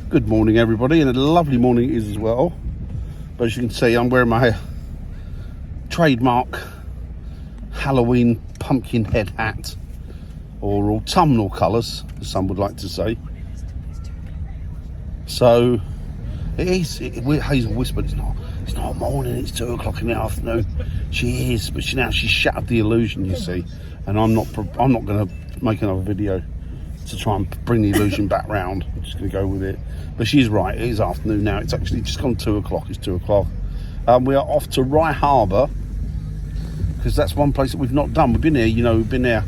Good morning everybody, and a lovely morning it is as well. But as you can see, I'm wearing my trademark Halloween pumpkin head hat, or autumnal colours as some would like to say. So it is, Hazel whispered, it's not morning, it's 2 o'clock in the afternoon. She is, but she's shattered the illusion, you see, and I'm not going to make another video to try and bring the illusion back round. I'm just going to go with it. But she's right, it is afternoon now. It's actually just gone 2 o'clock. It's 2 o'clock. We are off to Rye Harbour, because that's one place that we've not done. We've been here, we've been there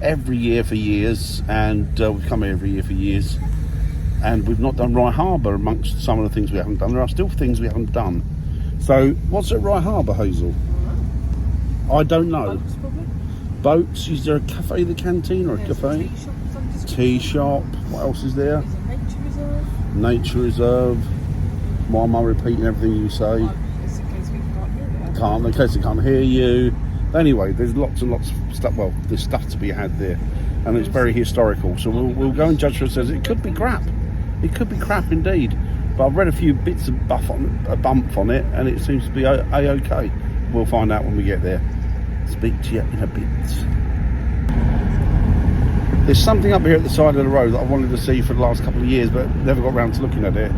every year for years, and we've come here every year for years, and we've not done Rye Harbour amongst some of the things we haven't done. There are still things we haven't done. So, what's at Rye Harbour, Hazel? I don't know. Boats, probably. Boats? Is there a cafe, the canteen, or a cafe? Tea shop. What else is there? There's a nature reserve. Nature reserve. Why am I repeating everything you say? It's in case we can't hear it. In case they can't hear you. Anyway, there's lots and lots of stuff. Well, there's stuff to be had there, and it's very historical. So we'll go and judge for ourselves. It could be crap. It could be crap indeed. But I've read a few bits of bump on it, and it seems to be a-okay. We'll find out when we get there. Speak to you in a bit. There's something up here at the side of the road that I wanted to see for the last couple of years, but never got around to looking at it.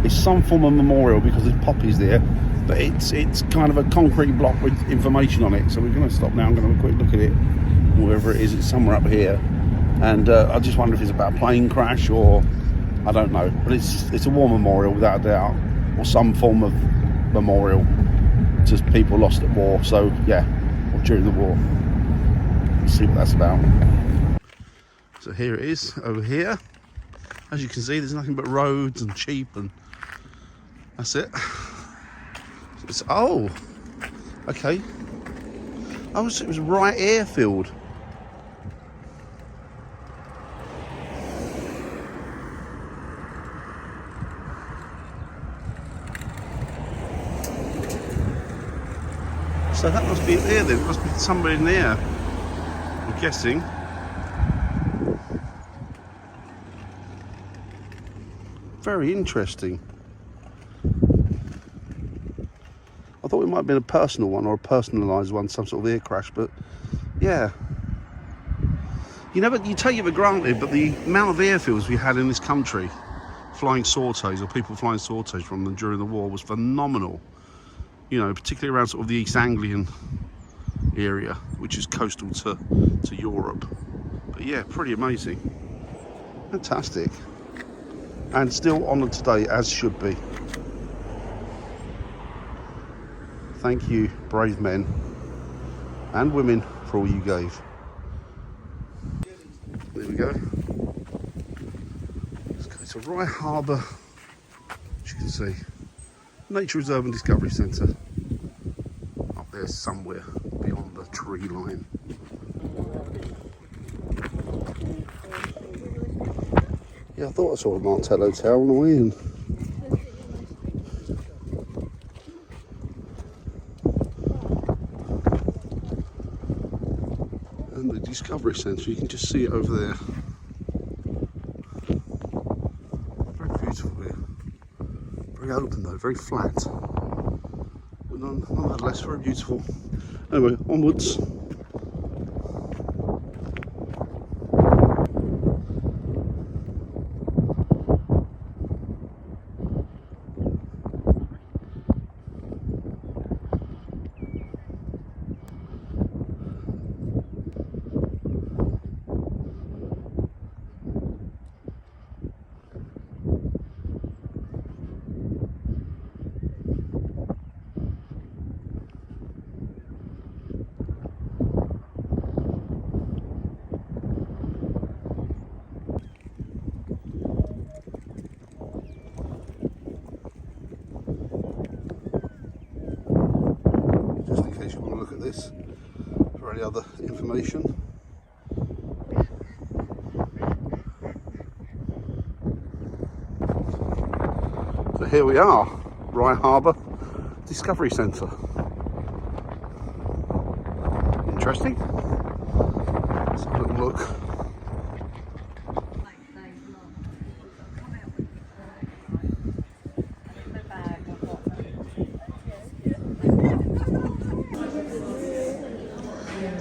It's some form of memorial because there's poppies there, but it's kind of a concrete block with information on it. So we're going to stop now. I'm going to have a quick look at it. Wherever it is, it's somewhere up here, and I just wonder if it's about a plane crash or I don't know. But it's a war memorial without a doubt, or some form of memorial to people lost at war. So yeah, or during the war. Let's see what that's about. So here it is, over here. As you can see, there's nothing but roads and sheep, and that's it. Oh, okay. Oh, so it was Rye Airfield. So that must be it there then. It must be somewhere in there, I'm guessing. Very interesting. I thought it might have been a personal one or a personalised one, some sort of air crash, but yeah. You take it for granted, but the amount of airfields we had in this country, flying sorties or people flying sorties from them during the war, was phenomenal. Particularly around sort of the East Anglian area, which is coastal to Europe. But yeah, pretty amazing. Fantastic. And still honoured today, as should be. Thank you, brave men and women, for all you gave. There we go. Let's go to Rye Harbour, as you can see. Nature Reserve and Discovery Centre. Up there somewhere beyond the tree line. Yeah, I thought I saw a Marcelo Tower on the way in. And the Discovery Centre, you can just see it over there. Very beautiful here. Very open though, very flat. But nonetheless, very beautiful. Anyway, onwards. This for any other information. So here we are, Rye Harbour Discovery Centre. Interesting. Let's have a little look.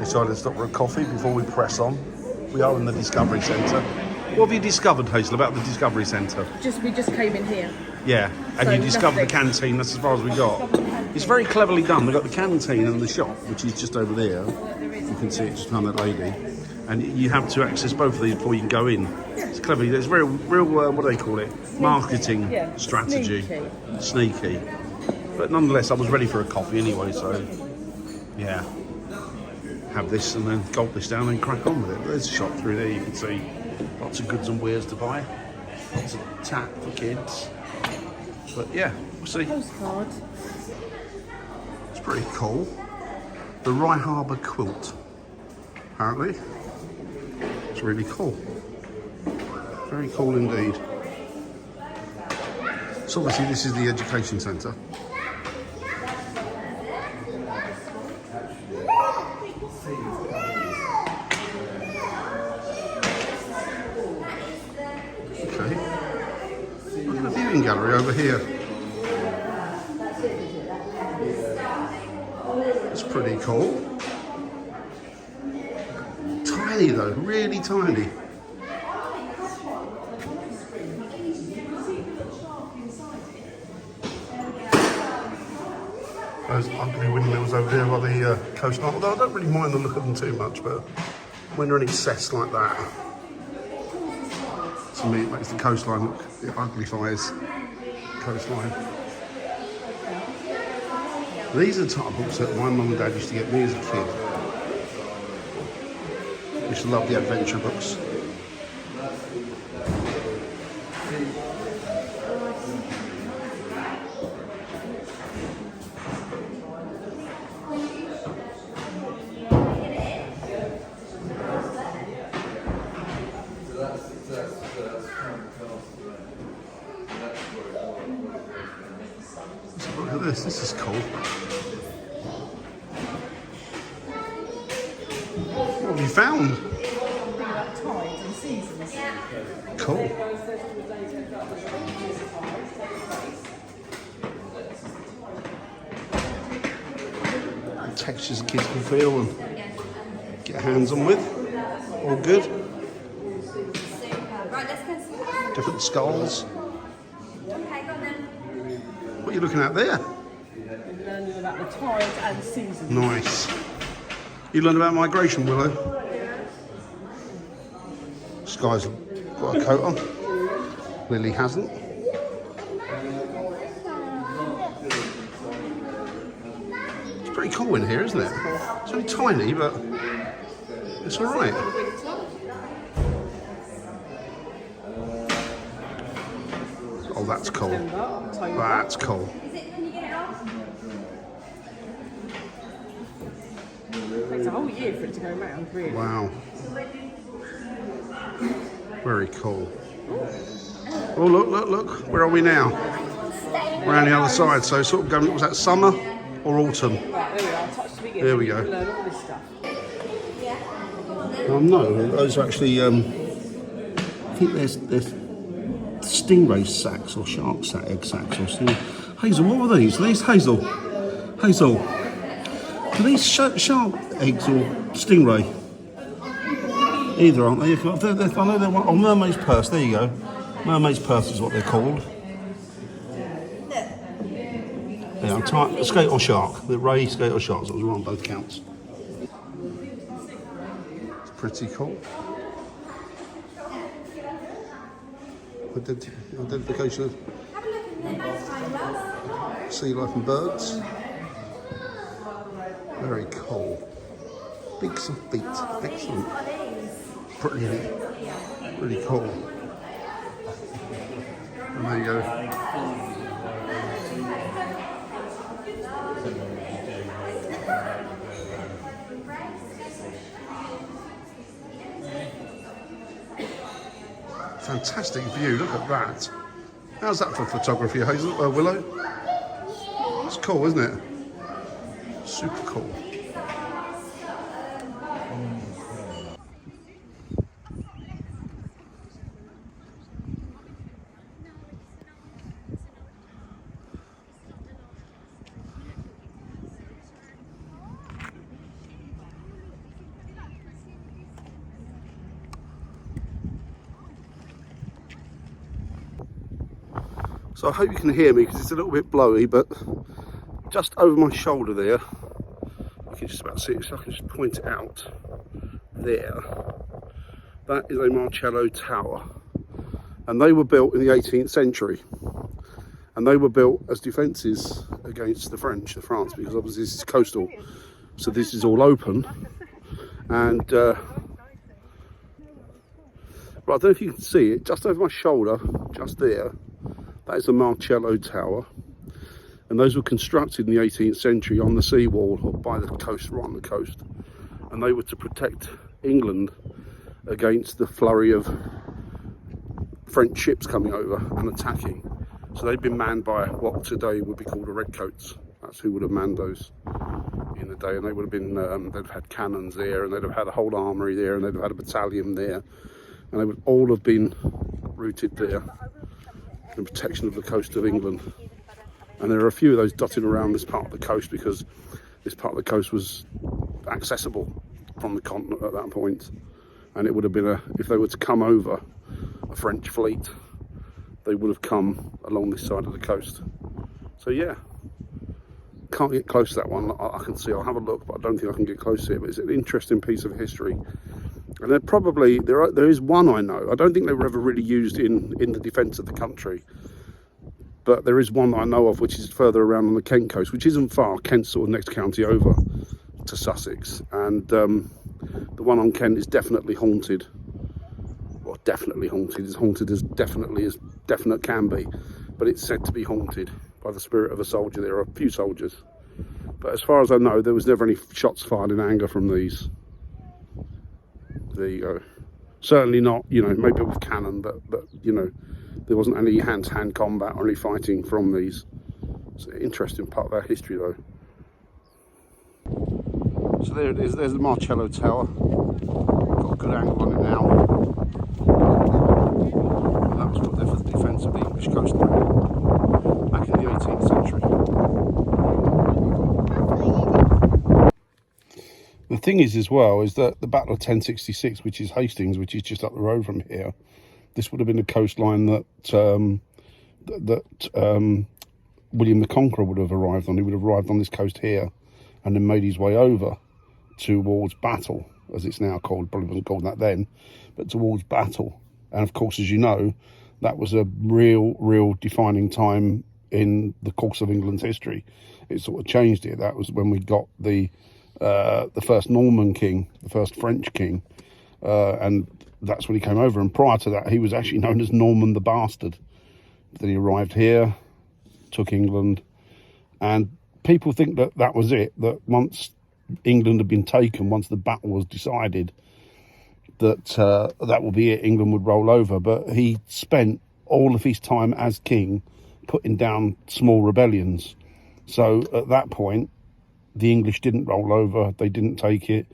decided to stop for a coffee before we press on. We are in the Discovery Centre. What have you discovered, Hazel, about the Discovery Centre? We just came in here. Yeah, and So you discovered the nothing. canteen, that's as far as we got. It's very cleverly done. They've got the canteen and the shop, which is just over there. You can see it just behind that lady. And you have to access both of these before you can go in. It's clever. It's very real, what do they call it? Marketing strategy. Sneaky. But nonetheless, I was ready for a coffee anyway, so yeah. Have this and then gulp this down and crack on with it. There's a shop through there, you can see lots of goods and wares to buy. Lots of tap for kids. But yeah, we'll see. Postcard. It's pretty cool. The Rye Harbour quilt, apparently. It's really cool. Very cool indeed. So obviously this is the education centre. Okay. Look at the viewing gallery over here. It's pretty cool. Tiny though, really tiny. Those ugly windmills over there by the coastline, although I don't really mind the look of them too much, but when they're in excess like that, to me it makes the coastline look, it uglifies the coastline. These are the type of books that my mum and dad used to get me as a kid. I used to love the adventure books. Look at this, this is cool. What have you found? About tides and seasons. Cool. Textures the kids can feel and get hands on with. All good. Different skulls. What are you looking at there? Learning about the tides and seasons. Nice. You learned about migration, Willow? Sky's got a coat on. Lily hasn't. It's pretty cool in here, isn't it? It's only tiny, but it's all right. Oh, that's cool. That's cool. It takes a whole year for it to go round, really. Wow. Very cool. Oh, look, look, look. Where are we now? We're on the other side, so sort of going, was that summer or autumn? Right, there we are. Touch the beginning. There we go. Learn all this stuff. No, those are actually, I think there's stingray sacs or shark sac, egg sacs or something. Hazel, what were these? Are these Hazel? Hazel, are these shark eggs or stingray? Either, aren't they? I know they're one. Oh, mermaid's purse, there you go. Mermaid's purse is what they're called. Yeah, skate or shark. The Ray, skate or shark, so it was wrong on both counts. It's pretty cool. Identification of sea life and birds. Very cool. Beaks and feet. Excellent. Brilliant. Really cool. And there you go. Fantastic view, look at that. How's that for photography, Hazel? Willow? It's cool, isn't it? Super cool. So I hope you can hear me because it's a little bit blowy, but just over my shoulder there, you can just about see it, so I can just point it out there. That is a Marcelo Tower, and they were built in the 18th century, and they were built as defences against the French, France, because obviously this is coastal, so this is all open. And right, I don't know if you can see it, just over my shoulder, just there, that is the Marcelo Tower, and those were constructed in the 18th century on the seawall or by the coast, right on the coast, and they were to protect England against the flurry of French ships coming over and attacking. So they'd been manned by what today would be called the redcoats. That's who would have manned those in the day, and they would have been they'd have had cannons there, and they'd have had a whole armoury there, and they'd have had a battalion there, and they would all have been routed there in protection of the coast of England. And there are a few of those dotted around this part of the coast because this part of the coast was accessible from the continent at that point, and it would have been if they were to come over a French fleet, they would have come along this side of the coast. So yeah, can't get close to that one. I can see, I'll have a look, but I don't think I can get close to it. But it's an interesting piece of history. And there is one I know. I don't think they were ever really used in the defence of the country. But there is one that I know of which is further around on the Kent coast, which isn't far. Kent's sort of next county over to Sussex. And the one on Kent is definitely haunted. Well, definitely haunted. As haunted as definite can be. But it's said to be haunted by the spirit of a soldier. There are a few soldiers. But as far as I know, there was never any shots fired in anger from these. There you go. Certainly not, maybe with cannon, but there wasn't any hand-to-hand combat or any fighting from these. It's an interesting part of our history, though. So there it is. There's the Marcelo Tower. Got a good angle on it now. And that was put there for the defence of the English coastline back in the 18th century. The thing is, as well, is that the Battle of 1066, which is Hastings, which is just up the road from here, this would have been the coastline that William the Conqueror would have arrived on. He would have arrived on this coast here and then made his way over towards Battle, as it's now called. Probably wasn't called that then, but towards Battle. And of course, as you know, that was a real defining time in the course of England's history. It sort of changed it. That was when we got the first Norman king, the first French king, and that's when he came over. And prior to that, he was actually known as Norman the Bastard. Then he arrived here, took England, and people think that that was it, that once England had been taken, once the battle was decided, that that would be it, England would roll over. But he spent all of his time as king putting down small rebellions. So at that point, the English didn't roll over, they didn't take it,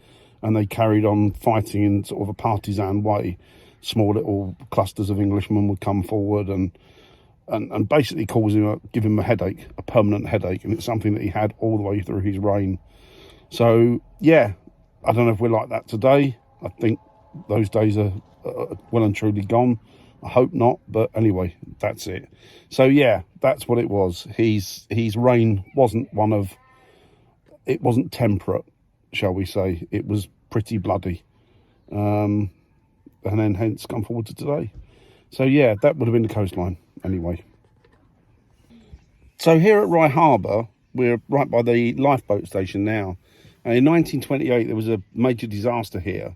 and they carried on fighting in sort of a partisan way. Small little clusters of Englishmen would come forward and basically give him a headache, a permanent headache, and it's something that he had all the way through his reign. So yeah, I don't know if we're like that today. I think those days are well and truly gone. I hope not, but anyway, that's it. So yeah, that's what it was. His reign wasn't it wasn't temperate, shall we say. It was pretty bloody. And then hence come forward to today. So yeah, that would have been the coastline anyway. So here at Rye Harbour, we're right by the lifeboat station now. And in 1928, there was a major disaster here.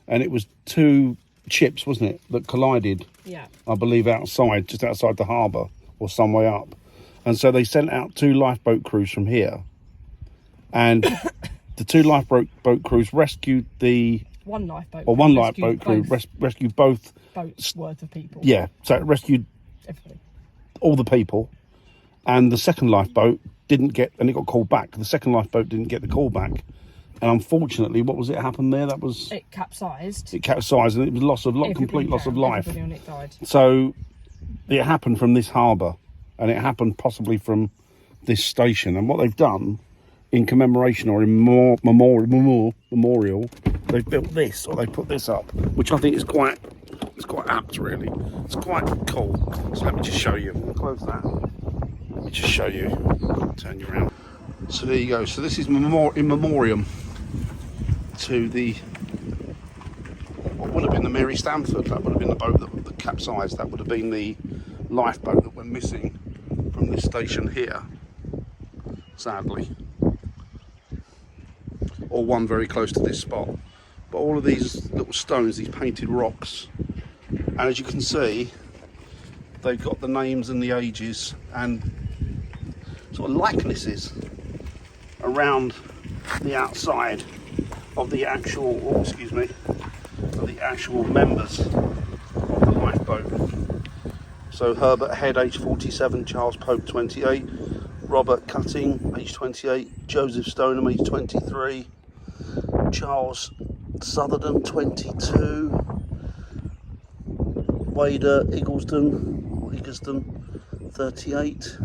And it was two ships, wasn't it, that collided, yeah, I believe, just outside the harbour or some way up. And so they sent out two lifeboat crews from here. And the two lifeboat crews rescued one lifeboat crew rescued both boats worth of people. Yeah, so it rescued everything, all the people, and the second lifeboat it got called back. The second lifeboat didn't get the call back, and unfortunately, what was it happened there? It capsized. It capsized, and it was complete loss of life. Everybody on it died. So it happened from this harbour, and it happened possibly from this station. And what they've done, in commemoration or in memorial, they've built this, or they put this up, which I think is quite It's quite apt, really. It's quite cool. So let me just show you. Close that. Let me just show you. Turn you around. So there you go. So this is in memoriam to the what would have been the Mary Stamford. That would have been the boat that capsized. That would have been the lifeboat that went missing from this station here, sadly, or one very close to this spot. But all of these little stones, these painted rocks, and as you can see, they've got the names and the ages and sort of likenesses around the outside of the actual, of the actual members of the lifeboat. So Herbert Head, age 47, Charles Pope, 28, Robert Cutting, age 28, Joseph Stoneham, age 23, Charles Sutherland, 22, Wader Eggleston, 38,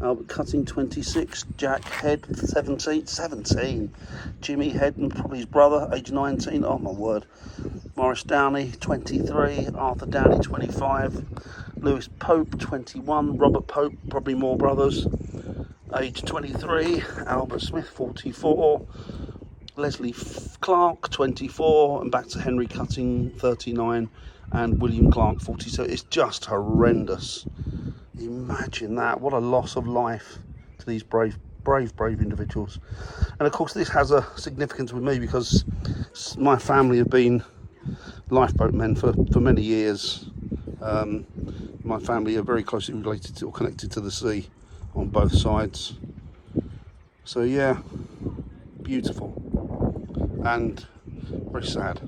Albert Cutting, 26, Jack Head, 17, Jimmy Head and probably his brother, age 19, oh my word, Morris Downey, 23, Arthur Downey, 25, Lewis Pope, 21, Robert Pope, probably more brothers, age 23, Albert Smith, 44, Leslie Clark, 24, and back to Henry Cutting, 39, and William Clark, 47. It's just horrendous. Imagine that. What a loss of life to these brave individuals. And of course this has a significance with me because my family have been lifeboatmen for many years. My family are very closely related to or connected to the sea on both sides. So yeah, beautiful and very sad.